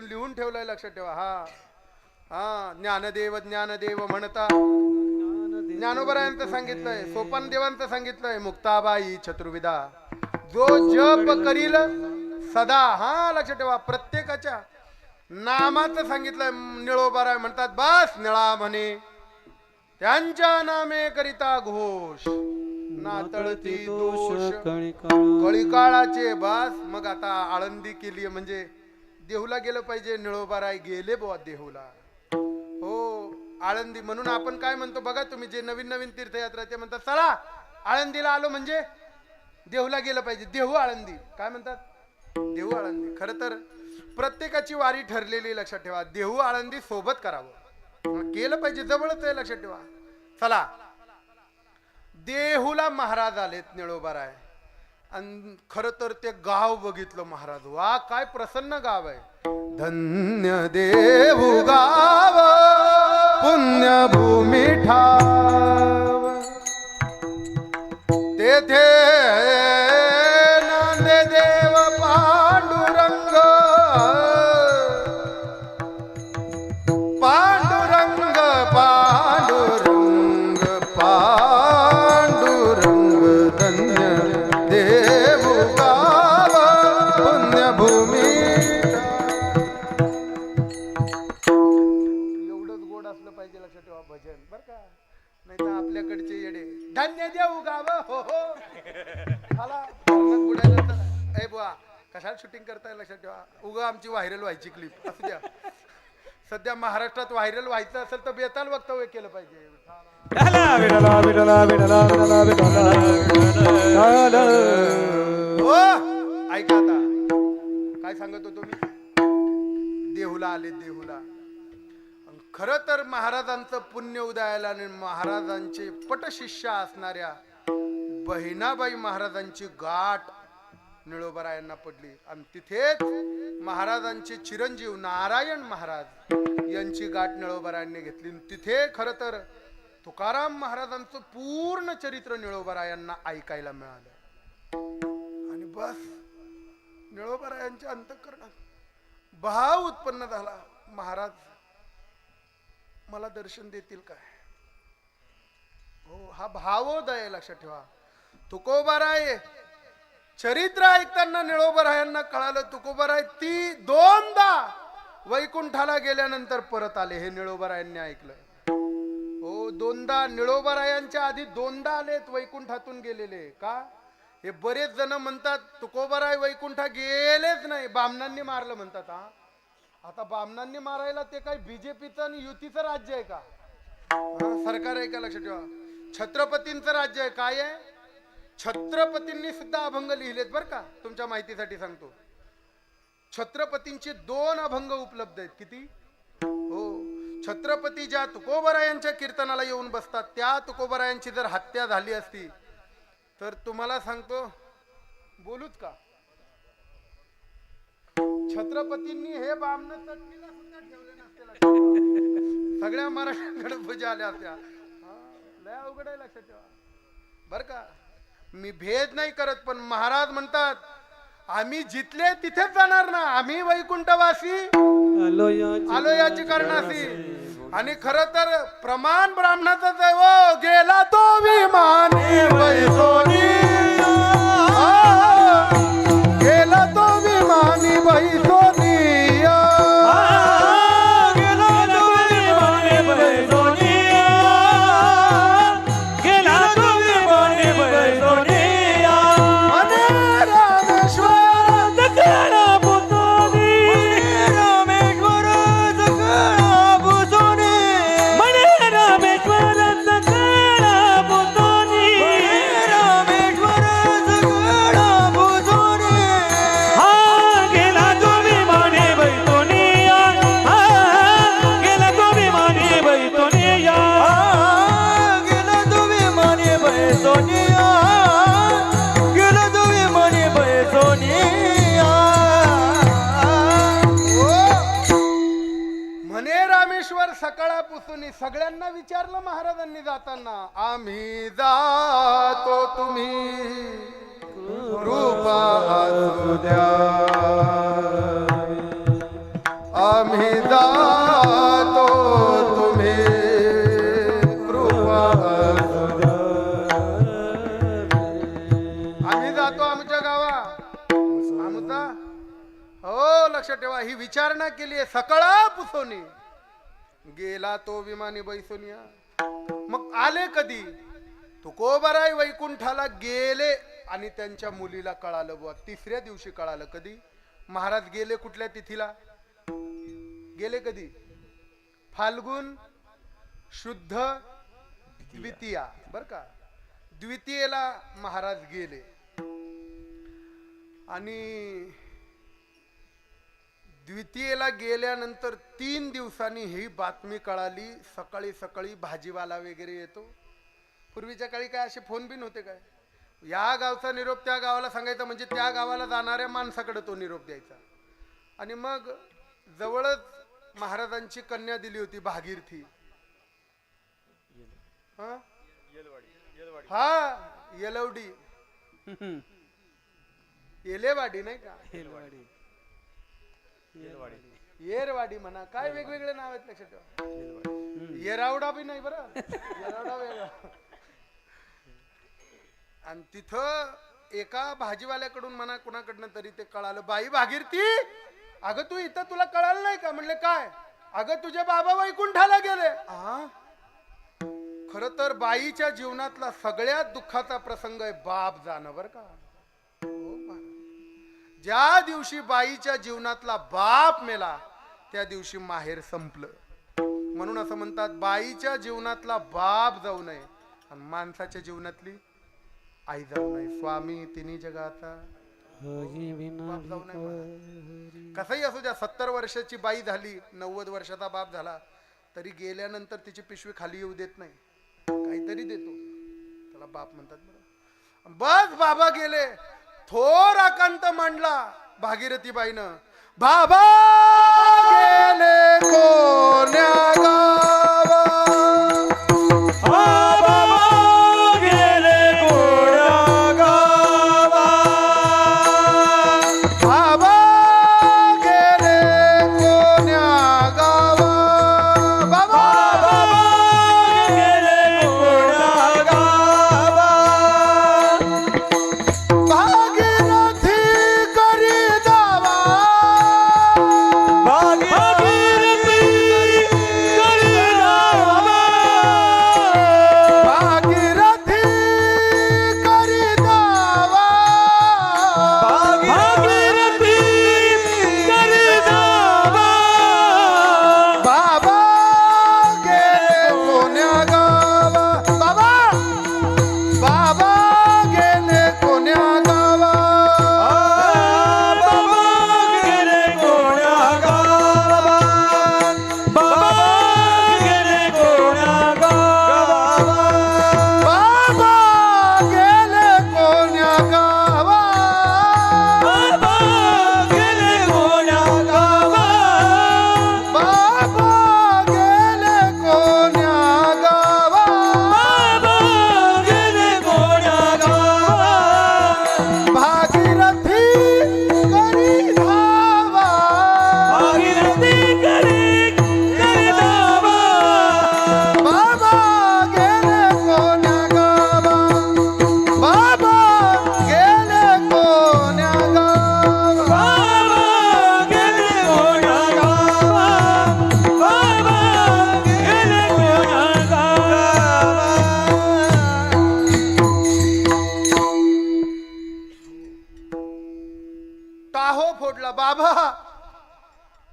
लिहून ठेवलंय, लक्षात ठेवा. हा हा, ज्ञानदेव ज्ञानदेव म्हणता ज्ञानोबरायांचं सांगितलंय. सोपान देवांचं सांगितलंय. मुक्ताबाई चतुर्विदा. जो जप करील सदा. हा लक्षात ठेवा, प्रत्येकाच्या नामाचं सांगितलंय. निळोबाराय म्हणतात, बस निळा म्हणे त्यांच्या नामे करिता घोष. नातळती दोष कळीकाळाचे. बस, मग आता आळंदी केली म्हणजे देहूला गेलं पाहिजे. निळोबाराय गेले बुवा देहूला. हो, आळंदी. म्हणून आपण काय म्हणतो बघा तुम्ही, जे नवीन नवीन तीर्थयात्रा ते म्हणतात, चला आळंदीला आलो म्हणजे देहूला गेलं पाहिजे. देहू आळंदी काय म्हणतात? देहू आळंदी. खरं तर प्रत्येकाची वारी ठरलेली, लक्षात ठेवा. देहू आळंदी सोबत करावं, केलं पाहिजे, जवळच आहे, लक्षात ठेवा. चला, देहूला महाराज आलेत, निळोबाराय. आणि खरं तर ते गाव बघितलं महाराज, वा काय प्रसन्न गाव आहे. धन्य देहू गाव पुण्यभूमी ठाव, तेथे नांदे देव पांडुरंग, पांडुरंग पांडुरंग पांडुरंग. धन्य देहू गाव पुण्यभूमी. एवढंच गोड असलं पाहिजे, लक्षात ठेवा, भजन बर का. नाही तर आपल्याकडचे येडे धन्य देऊ गाव हो हो मला बुडायला तर ए बुवा कशाला शूटिंग करताय, लक्षात ठेवा. उगा आमची व्हायरल व्हायची क्लिप असू द्या. सध्या महाराष्ट्रात व्हायरल व्हायचं असेल तर बेताल वक्तव्य केलं पाहिजे. विठला विठला विठला विठला विठला विठला. हो ऐका आता काय सांगत होतो मी. देहूला आले, देहूला. खरं तर महाराजांचं पुण्य उदयाला आणि महाराजांचे पटशिष्य असणाऱ्या बहिणाबाई महाराजांची गाठ निळोबारायांना पडली. आणि तिथेच महाराजांचे चिरंजीव नारायण महाराज यांची गाठ निळोबारायांनी घेतली. तिथे खरं तर तुकाराम महाराजांचं पूर्ण चरित्र निळोबारायांना ऐकायला मिळालं. आणि बस निळोबारायांच्या अंतःकरणात भाव उत्पन्न झाला, महाराज मला दर्शन देतील काय. हो, हा भावोदय लक्षात ठेवा. तुकोबाराय चरित्र ऐकताना निळोबारायांना कळालं, तुकोबाराय ती दोनदा वैकुंठाला गेल्यानंतर परत आले. हे निळोबारायांनी ऐकलं. हो, दोनदा निळोबारायांच्या आधी दोनदा आलेत वैकुंठातून गेलेले. का हे बरेच जण म्हणतात तुकोबाराय वैकुंठा गेलेच नाही, बामणांनी मारलं म्हणतात. हा, आता बामणांनी मारायला ते काय बीजेपीचं आणि युतीचं राज्य आहे का? सरकार आहे का? लक्षात ठेवा, छत्रपतींचं राज्य आहे. काय आहे? छत्रपतींनी सुद्धा अभंग लिहिलेत बर का, तुमच्या माहितीसाठी सांगतो. छत्रपतींचे 2 अभंग उपलब्ध आहेत. किती? हो, छत्रपती ज्या तुकोबारायांच्या कीर्तनाला येऊन बसतात, त्या तुकोबारायांची जर हत्या झाली असती तर तुम्हाला सांगतो बोलूच का. छत्रपतींनी हे बामण चटणीला सुद्धा ठेवले नसते, सगळ्या मराठ्यांकडे पूजा आल्या असत्या. लय अवघड आहे, लक्षात ठेवा बर का. मी भेद नाही करत, पण महाराज म्हणतात आम्ही जिथले तिथेच जाणार ना, आम्ही वैकुंठवासी आलो याची कारणासी. आणि खर तर प्रमाण ब्राह्मणाचं आहे. वो गेला तो विमानी बैसोनी, गेला तो विमानी बैसोनी, सगळ्यांना विचारलं महाराजांनी जाताना, आम्ही जातो तुम्ही कृपा असू द्या, आम्ही जातो तुम्ही कृपा असू द्या, आम्ही जातो आमच्या गावा आमचा. हो लक्षात ठेवा, ही विचारणा केली आहे. सकळा पुसोनी गेला तो विमानी बैसोनिया. मग आले कधी? तुकोबाराय वैकुंठाला गेले आणि त्यांच्या मुलीला कळालं बुवा. 3ऱ्या दिवशी कळालं. कधी? महाराज गेले कुठल्या तिथीला गेले? कधी? फाल्गुन शुद्ध द्वितीया बर का. द्वितीयेला महाराज गेले. आणि द्वितीयेला गेल्यानंतर 3 दिवसांनी ही बातमी कळाली. सकाळी सकाळी भाजीवाला वगैरे येतो. पूर्वीच्या काळी काय असे फोन बिन होते काय? या गावचा निरोप त्या गावाला सांगायचा, म्हणजे त्या गावाला जाणाऱ्या माणसाकडे तो निरोप द्यायचा. आणि मग जवळच महाराजांची कन्या दिली होती भागीरथी. हा येलवडी, येलेवाडी नाही का, येरवाडी म्हणा, काय वेगवेगळे नाव आहेत लक्षात ठेवा. येरावडा बी नाही बरं, येरावडा वेगळा. आणि तिथं एका भाजीवाल्याकडून म्हणा कुणाकडनं तरी ते कळालं, बाई भागीरथी अगं तू इथं, तुला कळालं नाही का? म्हणले काय? अगं तुझे बाबा वैकुंठाला गेले. खर तर बाईच्या जीवनातला सगळ्यात दुःखाचा प्रसंग आहे बाप जाणं बर का. ज्या दिवशी बाईच्या जीवनातला बाप मेला त्या दिवशी माहेर संपलं. म्हणून असं म्हणतात, बाईच्या जीवनातला बाप जाऊ नये आणि माणसाच्या जीवनातली आई जाऊ नये. स्वामी तिन्ही जगाचा बाप जाऊ नये म्हणा. कसंही असू द्या, 70 वर्षाची बाई झाली, 90 वर्षाचा बाप झाला तरी गेल्यानंतर तिची पिशवी खाली येऊ देत नाही, काहीतरी देतो. त्याला बाप म्हणतात. बरं बस बाबा गेले, थोर आकांत मांडला भागीरथीबाईनं. बाबा गेले कोण्या गावा,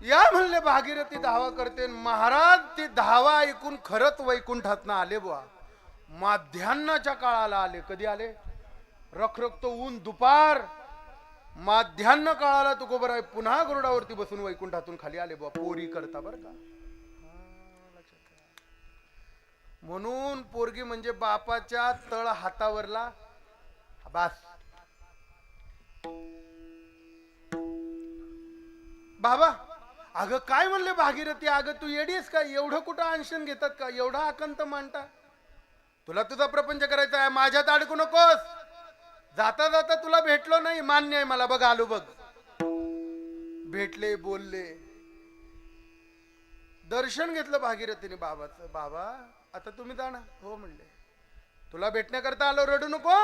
या म्हणले भागीरथी धावा करते. महाराज ते धावा ऐकून खरंच वैकुंठातनं आले बुवा. माध्यान्नाच्या काळाला आले. कधी आले? रखरखत ऊन दुपार माध्यान्ह काळाला तुकोबर आहे पुन्हा गरुडावरती बसून वैकुंठातून खाली आले बुवा. पोरी करता बर का. म्हणून पोरगी म्हणजे बापाच्या तळ हातावरला बास. बाबा अगं काय म्हणले भागीरथी, अगं तू येडीस का? एवढं कुठं अनशन घेतात का? एवढा आकंत मांडता? तुला तुझा प्रपंच करायचा आहे, माझ्यात अडकू नकोस. जाता जाता तुला भेटलो नाही, मान्य आहे मला, बघ आलो बघ. भेटले, बोलले, दर्शन घेतलं भागीरथीने बाबाचं. बाबा आता तुम्ही जाणार? हो म्हणले. तुला भेटण्याकरता आलो, रडू नको.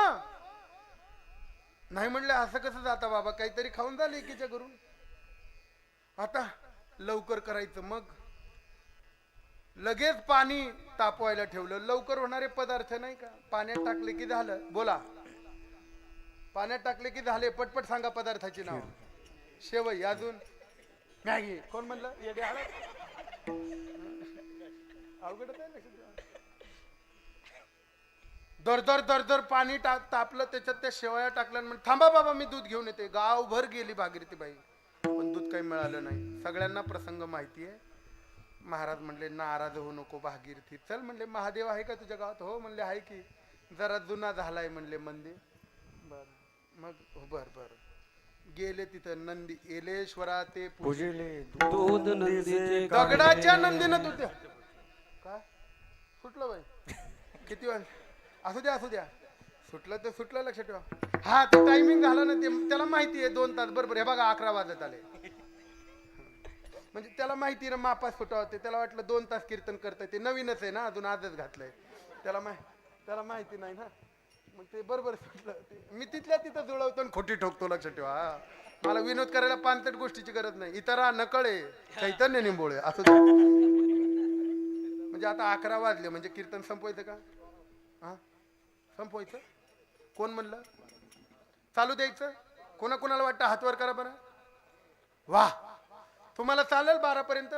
नाही म्हणले. असं कसं जाता बाबा? काहीतरी खाऊन जा लेकीच्या घरून. आता लवकर करायचं. मग लगेच पाणी तापवायला ठेवलं. लवकर होणारे पदार्थ नाही का, पाण्यात टाकले की झालं. बोला, पाण्यात टाकले की झाले. पटपट सांगा पदार्थाची नाव. शेवई, अजून मॅगी. कोण म्हणलं? येडे अवघडच आहे. दर पाणी तापलं, त्याच्यात त्या शेवया टाकल्या आणि म्हणे थांबा बाबा मी दूध घेऊन येते. गावभर गेली भागीरथी बाई, पण दूध काही मिळालं नाही. सगळ्यांना प्रसंग माहिती आहे. महाराज म्हणले नाराज होऊ नको भागीरथी, चल म्हणले महादेव आहे का तुझ्या गावात? हो म्हणले आहे की, जरा जुना झालाय म्हणले मंदिर. बर मग बर बर गेले तिथं. नंदी एलेश्वरा ते पूजिले दूध नंदीचे दगडाच्या नंदीनं दूध द्या. काय सुटलं बाई? किती वेळ? असू द्या सुटलं तर सुटलं, लक्षात ठेवा. हा ते टायमिंग झालं ना, ते त्याला माहिती आहे 2 तास बरोबर. हे बघा 11 वाजत आले, म्हणजे त्याला माहिती ना मापास फुटावते. त्याला वाटलं 2 तास कीर्तन करताय, ते नवीनच आहे ना, अजून आजच घातलंय. त्याला माहिती नाही ना, मग ते बरोबर सुटलं. मी तिथल्या तिथं जुळवतो आणि खोटी ठोकतो, लक्षात ठेवा. मला विनोद करायला पानसट गोष्टीची गरज नाही. इतरा नकळे चैतन्य निंबोळे असं द्या. म्हणजे आता 11 वाजले म्हणजे कीर्तन संपवायचं का? हा संपवायचं? कोण म्हणलं? चालू द्यायचं? कोणाला वाटतं हात वर करा बरं. वाह, तुम्हाला चालेल 12 पर्यंत?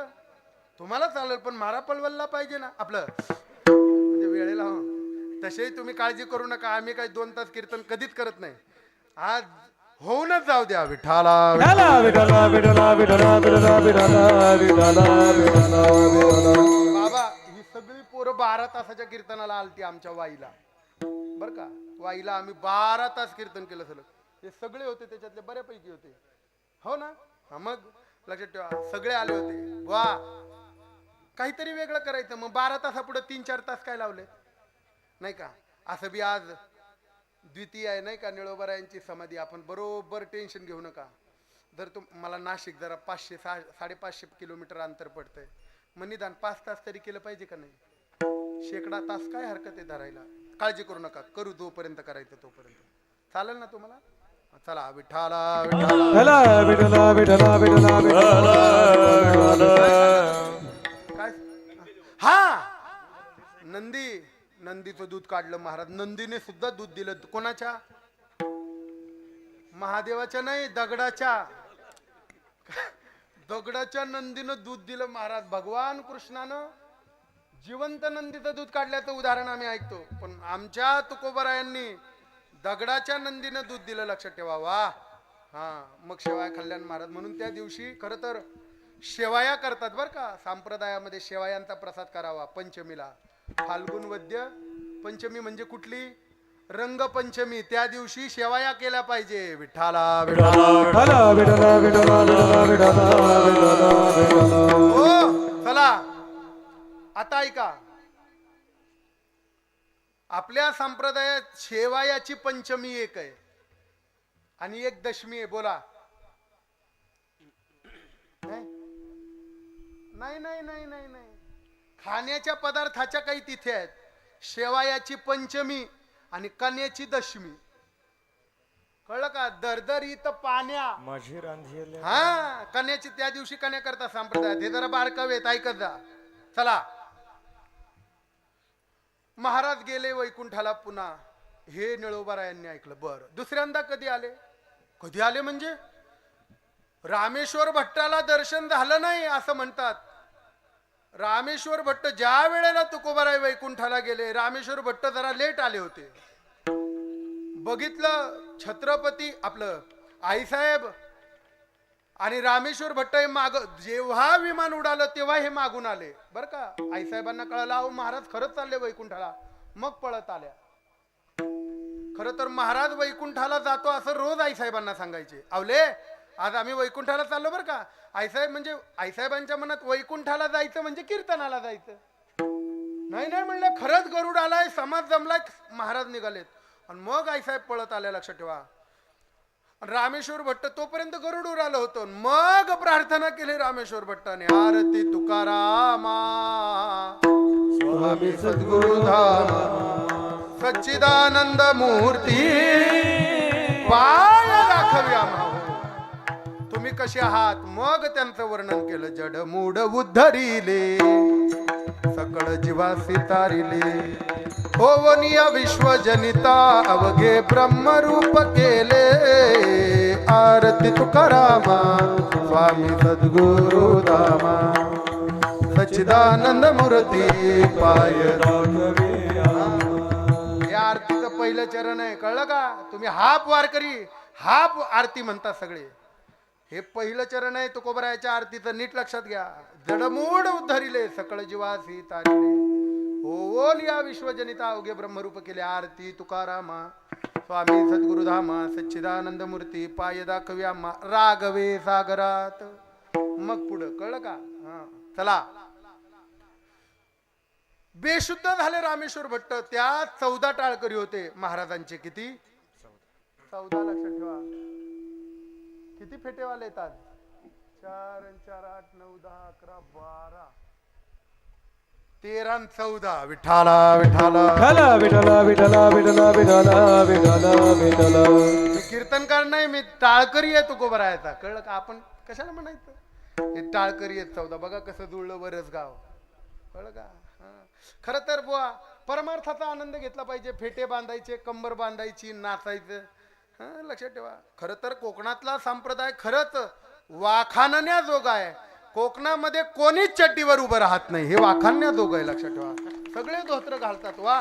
तुम्हाला चालेल, पण मारा पलवलला पाहिजे ना आपलं, म्हणजे वेळेला. तसेही तुम्ही काळजी करू नका, आम्ही काही 2 तास कीर्तन कधीच करत नाही. आज होऊनच जाऊ द्या. विठाला विठला विठला विठला विठला विठला विठला विठला विठला विठला. बाबा ही सगळी पोरं 12 तासाच्या कीर्तनाला आलती आमच्या वाईला, बर का. वाईला आम्ही 12 तास कीर्तन केलं सलग. हे सगळे होते, त्याच्यातले बऱ्यापैकी होते, हो ना. हा मग लक्षात ठेवा, सगळे आले होते. वा, काहीतरी वेगळं करायचं. मग 12 तासापुढे 3-4 तास काय लावले नाही का. असं बी आज द्वितीय आहे नाही का, निळोबारायांची समाधी. आपण बरोबर टेन्शन घेऊ नका. जर मला नाशिक जरा 500-550 किलोमीटर अंतर पडतंय, मग निदान 5 तास तरी केलं पाहिजे का नाही? शेकडा तास काय हरकत आहे धरायला. काळजी करू नका, करू जोपर्यंत करायचं तोपर्यंत. चालेल ना तुम्हाला? चला विठाला विठला विठला विठला विठला विठला. काय? हा नंदीचं दूध काढलं महाराज. नंदीने सुद्धा दूध दिलं. कोणाच्या? महादेवाच्या नाही, दगडाच्या नंदीनं दूध दिलं महाराज. भगवान कृष्णानं जिवंत नंदीचं दूध काढल्याचं उदाहरण आम्ही ऐकतो, पण आमच्या तुकोबरायांनी दगडाच्या नंदीनं दूध दिलं, लक्षात ठेवा. वा, हा मग शेवाया खाल्ल्यान महाराज. म्हणून त्या दिवशी खरं तर शेवाया करतात बर का. संप्रदायामध्ये शेवायांचा प्रसाद करावा पंचमीला. फाल्गुन वद्य पंचमी म्हणजे कुठली? रंगपंचमी. त्या दिवशी शेवाया केल्या पाहिजे. विठाला विठला विठला विठला विठला विठला विठला. हो चला आता ऐका. आपल्या संप्रदायात शेवायाची पंचमी एक आहे आणि एक दशमी आहे. बोला. नाही, खाण्याच्या पदार्थाच्या काही तिथे आहेत. शेवायाची पंचमी आणि कन्याची दशमी. कळलं का? दरदरीत पाण्या माझी रांधी हा कन्याची त्या दिवशी कन्या करतात संप्रदायात. हे जरा बारकावेत, ऐकत जा. चला, महाराज गेले वैकुंठाला पुन्हा. हे निळोबारायांनी ऐकलं. बर, दुसऱ्यांदा कधी आले म्हणजे रामेश्वर भट्टाला दर्शन झालं नाही असं म्हणतात. रामेश्वर भट्ट ज्या वेळेला तुकोबाराय वैकुंठाला गेले, रामेश्वर भट्ट जरा लेट आले होते. बघितलं छत्रपती आपलं आईसाहेब आणि रामेश्वर भट्ट हे माग, जेव्हा विमान उडालं तेव्हा हे मागून आले बर का. आईसाहेबांना कळालं अहो महाराज खरंच चालले वैकुंठाला, मग पळत आल्या. खरं तर महाराज वैकुंठाला जातो असं रोज आईसाहेबांना सांगायचे. आवले आज आम्ही वैकुंठाला चाललो बरं का. आईसाहेब म्हणजे आईसाहेबांच्या मनात वैकुंठाला जायचं म्हणजे कीर्तनाला जायचं. नाही म्हणलं खरंच गरुड आलाय, समाज जमलाय, महाराज निघालेत. आणि मग आईसाहेब पळत आल्या, लक्षात ठेवा. रामेश्वर भट्ट तोपर्यंत गरुड उरालं होतं. मग प्रार्थना केली रामेश्वर भट्टाने, आरती तुकारामा स्वामी सद्गुरुधाम सच्चिदानंद मूर्ती पाय राखावी आम्हा. तुम्ही कसे आहात? मग त्यांचं वर्णन केलं. जड मूड उद्धरिले सकळ जीवासी तारिले, होवनिया विश्वजनिता अवघे ब्रह्मरूप केले. आरती तुकारामा स्वामी सद्गुरुधामा सच्चिदानंद मूर्ती पाय राखवे. पहिलं चरण आहे, कळलं का? तुम्ही हाप वारकरी हाप आरती म्हणता सगळे. हे पहिलं चरण आहे तुकोबरायाच्या आरतीचं, नीट लक्षात घ्या. जडमूड उद्धरिले सकळ जीवासी तारिले, होऊन या विश्वजनिता अवघे ब्रह्मरूप केले आरती तुकारामा. स्वामी सद्गुरुधामा सच्चिदानंद मूर्ती पाय दाखव्या राघवे सागरात. मग पुढं कळलं का? हा चला. बेशुद्ध झाले रामेश्वर भट्ट. त्या 14 टाळकरी होते महाराजांचे. किती? 14. लक्षात ठेवा. किती फेटेवाले येतात? 4 आणि 4 8 9 10 11 12 13 आणि 14. विठाला विठाला विठला विठला विठला विठला विठला विठला. मी कीर्तनकार नाही, मी टाळकरी आहे तुकोबरायाचा. कळलं का? आपण कशाला म्हणायचं? हे टाळकरी आहेत 14. बघा कसं जुळलं बरंच गाव. कळलं का? खरं तर बुवा परमार्थाचा आनंद घेतला पाहिजे. फेटे बांधायचे, कंबर बांधायची, नाचायचं. लक्षात ठेवा. खरं तर कोकणातला संप्रदाय खरंच वाखाणण्याजोगा आहे. कोकणामध्ये कोणीच चड्डीवर उभं राहत नाही, हे वाखाणण्याजोग आहे. लक्षात ठेवा. सगळे धोत्र घालतात. वा,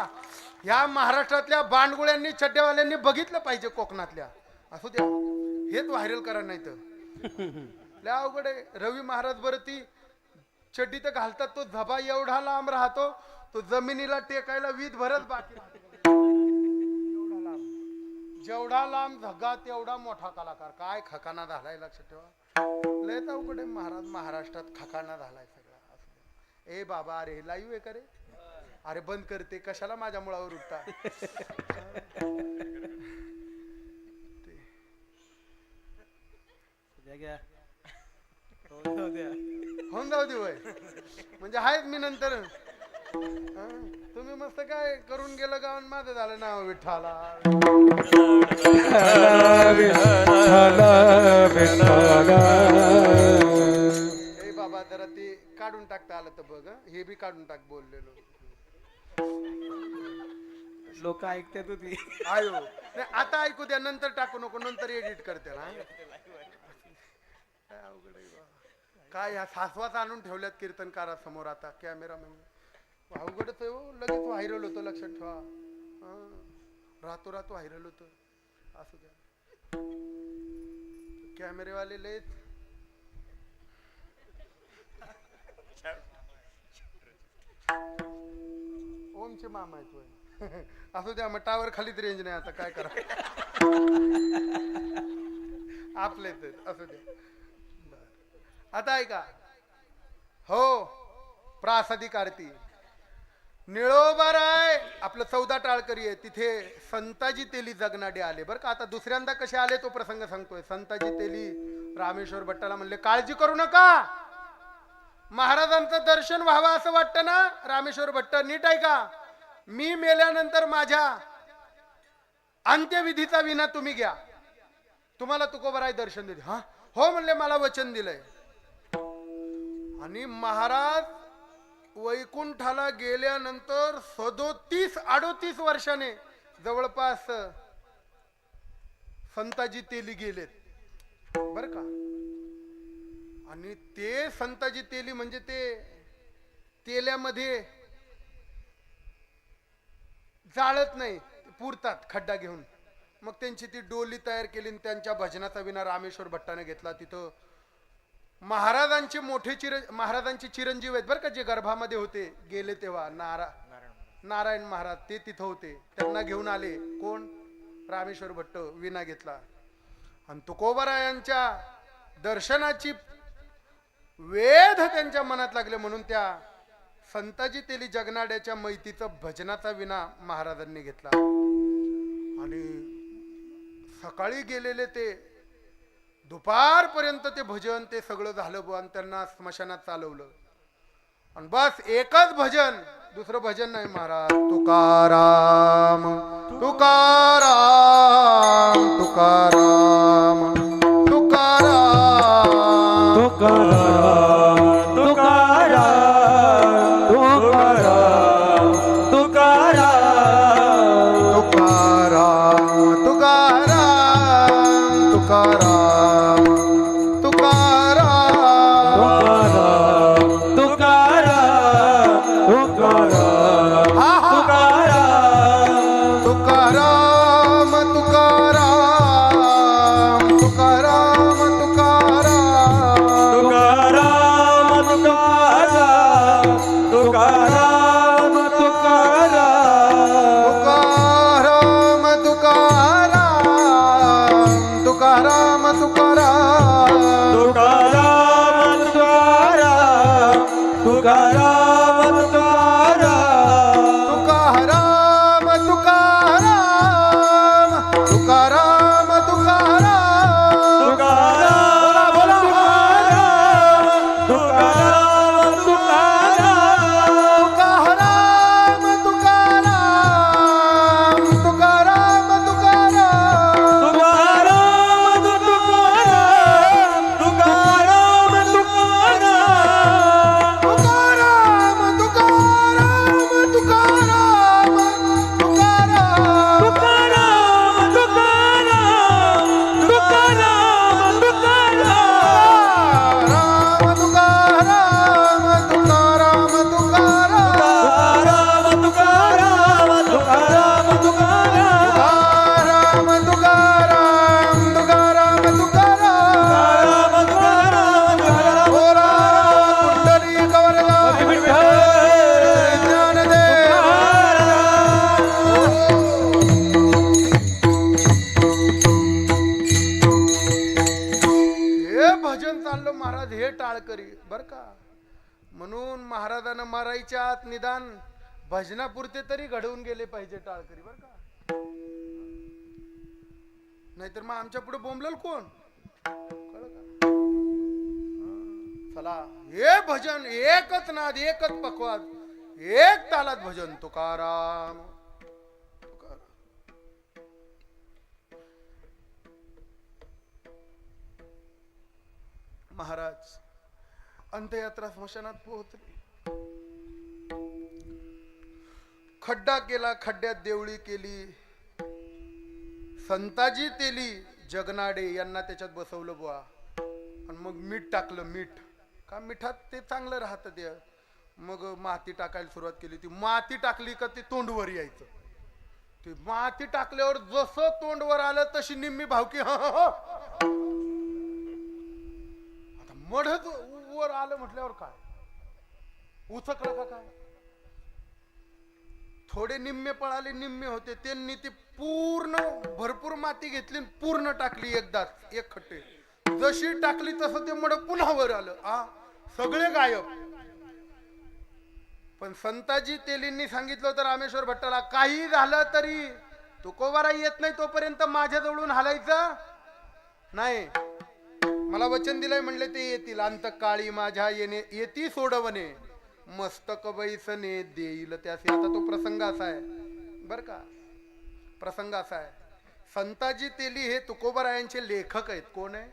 ह्या महाराष्ट्रातल्या बांडगुळ्यांनी चड्डेवाल्यांनी बघितलं पाहिजे कोकणातल्या. असू द्या, हेच व्हायरल करा. नाही तर लय अवघड आहे. रवी महाराज बरं ती चड्डी तर घालतात, तो झबा एवढा लांब राहतो, तो जमिनीला टेकायला वीज भरत बाकी राहतो. एवढा लांब, जेवढा लांब झगा तेवढा मोठा कलाकार. काय खकाना झालाय. लक्षात ठेवा. लय अवघड आहे. महाराष्ट्रात खकाना झालाय सगळा. ए बाबा, अरे लाईव्ह आहे का रे? अरे बंद करते, कशाला माझ्या मुळावर उठता? होऊन जाऊ दे वय. म्हणजे आहेत मी नंतर. तुम्ही मस्त काय करून गेलं गावन, माझं झालं नाव विठ्ठला. ए बाबा, जरा ते काढून टाकता आलं तर बघ. हे बी काढून टाक बोललेलो. लोक ऐकतात होती. आयो नाही, आता ऐकू द्या, नंतर टाकू नको, नंतर एडिट करते ना. काय अवघड आहे बा. काय ह्या सासवाच आणून ठेवल्यात कीर्तनकारासमोर आता कॅमेरामॅन. अवघडच आहे हो. लगेच व्हायरल होतं. लक्षात ठेवा. रातोरात व्हायरल होतं. असू द्या. कॅमेरेवाले लयच ओमचे मामा आहेत. असू द्या, मग टावर खालीच रेंज नाही. आता काय करा. आपले तर असू द्या. आता ऐका. हो, प्रासादिक आरती निळोबाराय आपलं 14 टाळकरी आहे. तिथे संताजी तेली जगनाडे आले बरं का. आता दुसऱ्यांदा कसे आले तो प्रसंग सांगतोय. संताजी तेली रामेश्वर भट्टाला म्हणले, काळजी करू नका, महाराजांचं दर्शन व्हावं असं वाटतं ना रामेश्वर भट्ट, नीट आहे का? मी मेल्यानंतर माझ्या अंत्यविधीचा विना तुम्ही घ्या, तुम्हाला तुकोबराय दर्शन देते. हा हो म्हणले, मला वचन दिलंय. आणि महाराज वैकुंठाला गेल्यानंतर 37-38 वर्षाने जवळपास संताजी तेली गेलेत बर का. आणि ते संताजी तेली म्हणजे ते तेल्यामध्ये जाळत नाही, पुरतात खड्डा घेऊन. मग त्यांची ती डोली तयार केली आणि त्यांच्या भजनाचा विना रामेश्वर भट्टाने घेतला. तिथं महाराजांचे महाराजांचे चिरंजीव आहेत बरं का, जे गर्भामध्ये होते गेले तेव्हा नारायण महाराज, ते तिथं होते. त्यांना घेऊन आले. कोण? रामेश्वर भट्ट विना घेतला. आणि तुकोबरायांच्या दर्शनाची वेध त्यांच्या मनात लागले म्हणून त्या संताजी तेली जगनाड्याच्या मैतीचं भजनाचा विना महाराजांनी घेतला. आणि सकाळी गेलेले ते दुपारपर्यंत ते भजन ते सगळं झालं आणि त्यांना स्मशानात चालवलं. आणि बस एकच भजन, दुसरं भजन नाही. महाराज तुकाराम तुकाराम तुकाराम तुकाराम तुकाराम तुकाराम तुकाराम तुकाराम तुकाराम तुकाराम तुकाराम तुकाराम तुकाराम तुकाराम तुकाराम टाळकरी बर का. म्हणून महाराजांना मारायच्या आत निदान भजनापुरते तरी घडवून गेले पाहिजे टाळकरी बर का. नाहीतर मग आमच्या पुढे बोंबलल कोण. कळलं का? चला हे भजन एकच नाद एकच पखवाद एक तालात भजन तुकाराम तुकाराम. महाराज अंत्ययात्रा स्मशानात पोहोचली. खड्डा केला, खड्ड्यात देवळी केली. संताजी तेली जगनाडे यांना त्याच्यात बसवलं बुवा. आणि मग मीठ टाकलं. मीठ का मिठात ते चांगलं राहतं ते. मग माती टाकायला सुरुवात केली. ती माती टाकली का ते तोंडवर यायचं. ती माती टाकल्यावर जसं तोंडवर आलं तशी निम्मी भावकी आता मढच वर आलं म्हटल्यावर काय उचकलं का काय. थोडे निम्मे पळाले निम्मे होते. त्यांनी ती पूर्ण भरपूर माती घेतली पूर्ण टाकली एकदाच एक खट्टे. जशी टाकली तसं ते मड पुन्हा वर आलं. सगळे गायब. पण संताजी तेलींनी सांगितलं होतं रामेश्वर भट्टाला काही झालं तरी तुकोबारा येत नाही तोपर्यंत माझ्या जवळून हालायचं नाही. मला वचन दिलंय म्हणले ते येतील. अंतकाळी माझ्या येणे येती सोडवणे मस्तक बैसने देईल त्यासी. आता तो प्रसंग असा आहे बर का. प्रसंग असा आहे संताजी तेली हे तुकोबारायांचे लेखक आहेत. कोण आहे